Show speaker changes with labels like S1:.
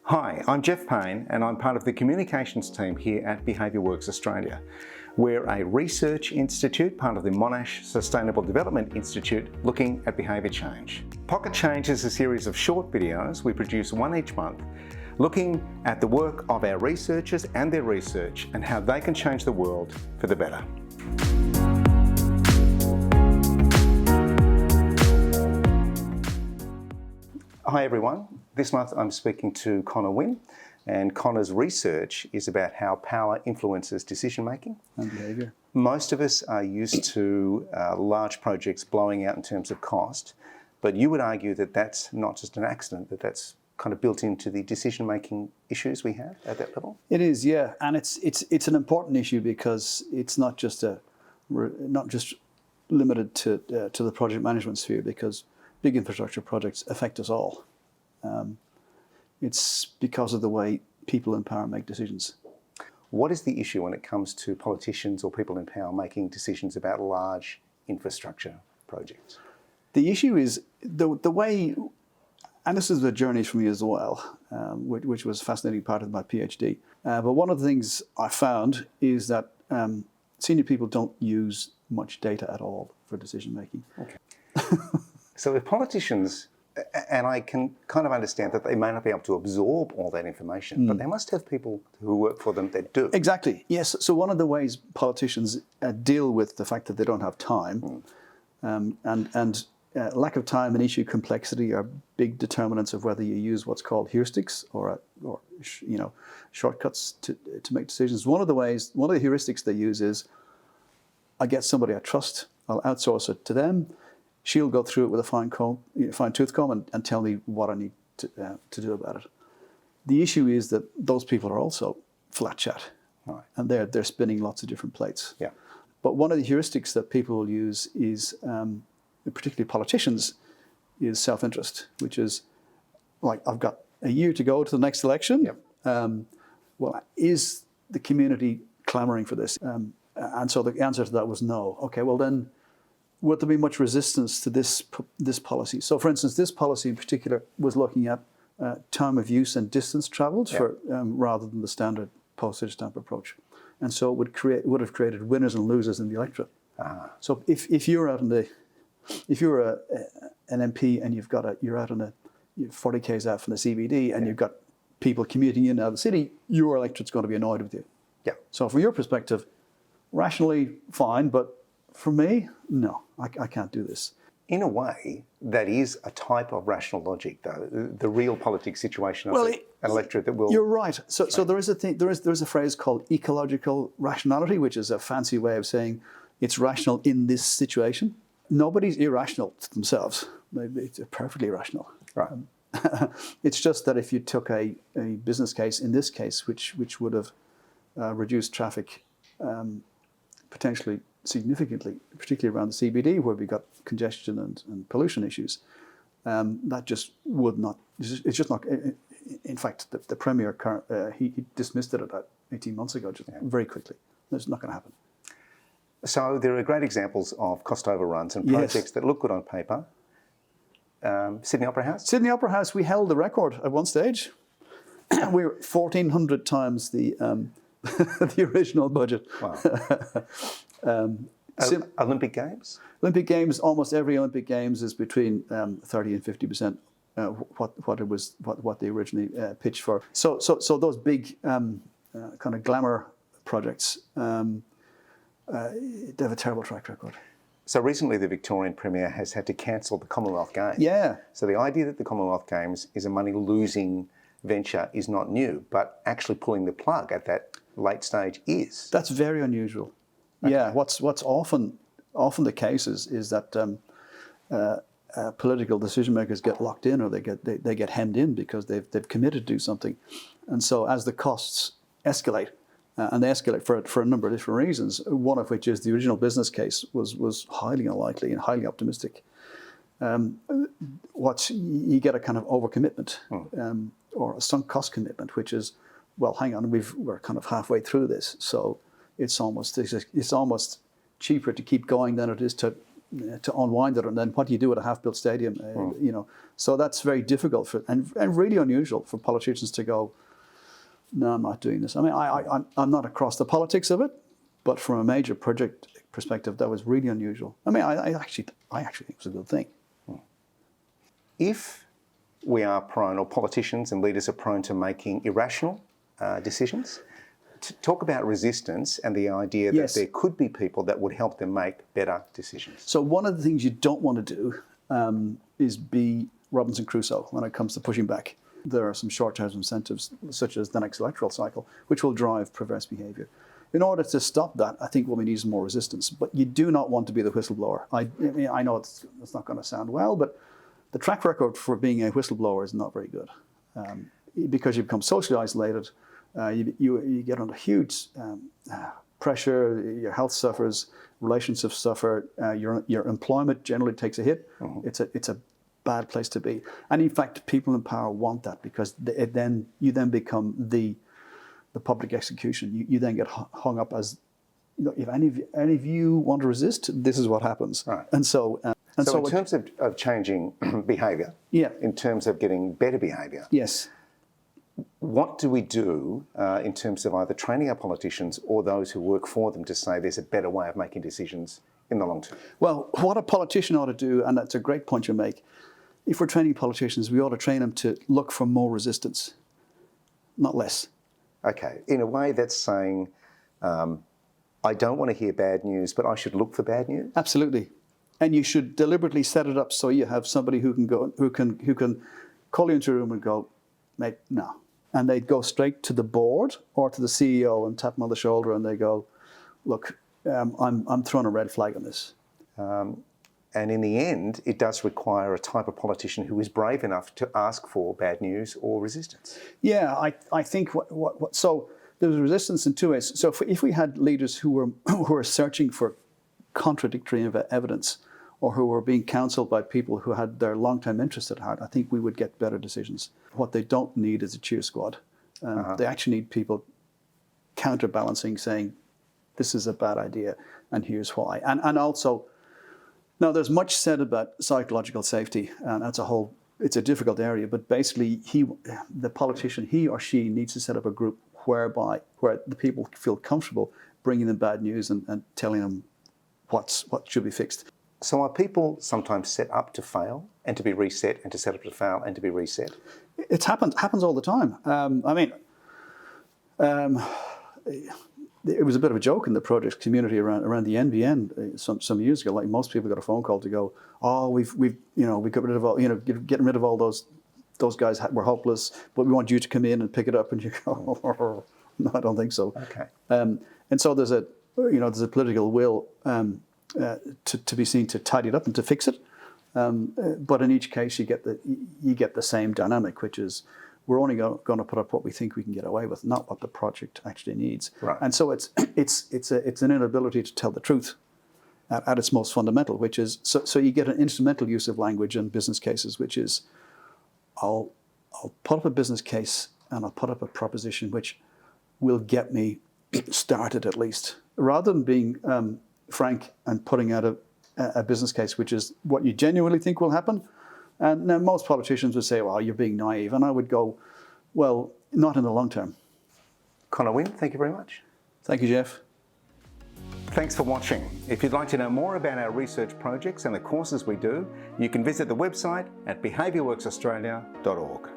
S1: Hi, I'm Jeff Payne and I'm part of the communications team here at BehaviourWorks Australia. We're a research institute, part of the Monash Sustainable Development Institute, looking at behaviour change. Pocket Change is a series of short videos. We produce one each month, looking at the work of our researchers and their research and how they can change the world for the better. Hi everyone, this month I'm speaking to Conor Wynn, and Conor's research is about how power influences decision making
S2: and behaviour.
S1: Most of us are used to large projects blowing out in terms of cost, but you would argue that that's not just an accident, that that's kind of built into the decision making issues we have at that level?
S2: It is, yeah, and it's an important issue because it's not just limited to the project management sphere, because big infrastructure projects affect us all. It's because of the way people in power make decisions.
S1: What is the issue when it comes to politicians or people in power making decisions about large infrastructure projects?
S2: The issue is the way, and this is the journey for me as well, which was a fascinating part of my PhD. But one of the things I found is that senior people don't use much data at all for decision making.
S1: Okay. So if politicians, and I can kind of understand that they may not be able to absorb all that information, but they must have people who work for them that do.
S2: Exactly, yes. So one of the ways politicians deal with the fact that they don't have time, and lack of time and issue complexity are big determinants of whether you use what's called heuristics or shortcuts to make decisions. One of the heuristics they use is, I get somebody I trust, I'll outsource it to them. She'll go through it with a fine-tooth comb and tell me what I need to do about it. The issue is that those people are also flat chat,
S1: right,
S2: and they're spinning lots of different plates.
S1: Yeah.
S2: But one of the heuristics that people will use is, particularly politicians, is self-interest, which is like, I've got a year to go to the next election.
S1: Yep.
S2: Well, is the community clamouring for this? And so the answer to that was no. Okay, well then, would there be much resistance to this policy? So, for instance, this policy in particular was looking at time of use and distance travelled,
S1: Yep,
S2: rather than the standard postage stamp approach, and so it would have created winners and losers in the electorate. So, if you're out an MP and you're out on a 40 k's out from the CBD, and you've got people commuting in and out of the city, your electorate's going to be annoyed with you.
S1: Yeah.
S2: So, from your perspective, rationally fine, but for me, no, I can't do this. In
S1: a way, that is a type of rational logic, though. The real politics situation of an electorate that will.
S2: You're right. So there is a thing. There is a phrase called ecological rationality, which is a fancy way of saying it's rational in this situation. Nobody's irrational to themselves. It's perfectly rational.
S1: Right.
S2: It's just that if you took a business case, in this case, which would have reduced traffic potentially significantly, particularly around the CBD, where we got congestion and pollution issues, that just would not. It's just not. In fact, the Premier he dismissed it about 18 months ago, just very quickly. It's not going to happen.
S1: So there are great examples of cost overruns and projects that look good on paper. Sydney Opera House.
S2: Sydney Opera House. We held the record at one stage. We were 1,400 times the the original budget.
S1: Wow. Olympic Games?
S2: Olympic Games, almost every Olympic Games is between 30 and 50% what they originally pitched for. So those big kind of glamour projects, they have a terrible track record.
S1: So recently the Victorian Premier has had to cancel the Commonwealth Games.
S2: Yeah.
S1: So the idea that the Commonwealth Games is a money-losing venture is not new, but actually pulling the plug at that late stage is.
S2: That's very unusual. Okay. Yeah, what's often the case is that political decision makers get locked in, or they get hemmed in because they've committed to do something, and so as the costs escalate, and they escalate for a number of different reasons. One of which is the original business case was highly unlikely and highly optimistic. You get a kind of overcommitment or a sunk cost commitment, which is, well, hang on, we're kind of halfway through this, so it's almost cheaper to keep going than it is to to unwind it, and then what do you do with a half-built stadium? You know, so that's very difficult and really unusual for politicians to go, no, I'm not doing this. I mean, I'm not across the politics of it, but from a major project perspective, that was really unusual. I mean, I actually think it was a good thing.
S1: If we are prone, or politicians and leaders are prone to making irrational decisions, talk about resistance and the idea that there could be people that would help them make better decisions.
S2: So one of the things you don't want to do is be Robinson Crusoe when it comes to pushing back. There are some short-term incentives, such as the next electoral cycle, which will drive perverse behaviour. In order to stop that, I think what we need is more resistance. But you do not want to be the whistleblower. I mean, I know it's not going to sound well, but the track record for being a whistleblower is not very good, because you become socially isolated. You get under huge pressure. Your health suffers, relationships suffer. Your employment generally takes a hit. It's a bad place to be. And in fact, people in power want that, because you then become the public execution. You then get hung up as, you know, if any of you want to resist, this is what happens.
S1: Right.
S2: And so.
S1: So in terms of changing behaviour, in terms of getting better behaviour, what do we do in terms of either training our politicians or those who work for them to say there's a better way of making decisions in the long term?
S2: Well, what a politician ought to do, and that's a great point you make, if we're training politicians, we ought to train them to look for more resistance, not less.
S1: Okay. In a way, that's saying, I don't want to hear bad news, but I should look for bad news?
S2: Absolutely. And you should deliberately set it up so you have somebody who can call you into a room and go, mate, no. And they'd go straight to the board or to the CEO and tap them on the shoulder, and they go, look, I'm throwing a red flag on this.
S1: And in the end, it does require a type of politician who is brave enough to ask for bad news or resistance.
S2: Yeah, I think so there's resistance in two ways. So if we had leaders who were searching for contradictory evidence, or who were being counselled by people who had their long-term interests at heart, I think we would get better decisions. What they don't need is a cheer squad. They actually need people counterbalancing, saying, this is a bad idea, and here's why. And also, now there's much said about psychological safety, and it's a difficult area, but basically the politician, he or she needs to set up a group where the people feel comfortable bringing them bad news and telling them what should be fixed.
S1: So are people sometimes set up to fail and to be reset, and to set up to fail and to be reset?
S2: It happens all the time. It was a bit of a joke in the project community around the NBN some years ago. Like, most people got a phone call to go, oh, we got rid of all, getting rid of all those guys were hopeless, but we want you to come in and pick it up. And you go, no, I don't think so.
S1: Okay.
S2: And so there's a political will to be seen to tidy it up and to fix it. But in each case, you get the same dynamic, which is, we're only going to put up what we think we can get away with, not what the project actually needs.
S1: Right.
S2: And so it's an inability to tell the truth at its most fundamental, which is, so you get an instrumental use of language in business cases, which is, I'll put up a business case and I'll put up a proposition which will get me started at least, rather than being frank and putting out a business case which is what you genuinely think will happen. And now most politicians would say, well, you're being naive. And I would go, well, not in the long term.
S1: Conor Wynn, thank you very much.
S2: Thank you, Jeff.
S1: Thanks for watching. If you'd like to know more about our research projects and the courses we do, you can visit the website at behaviourworksaustralia.org.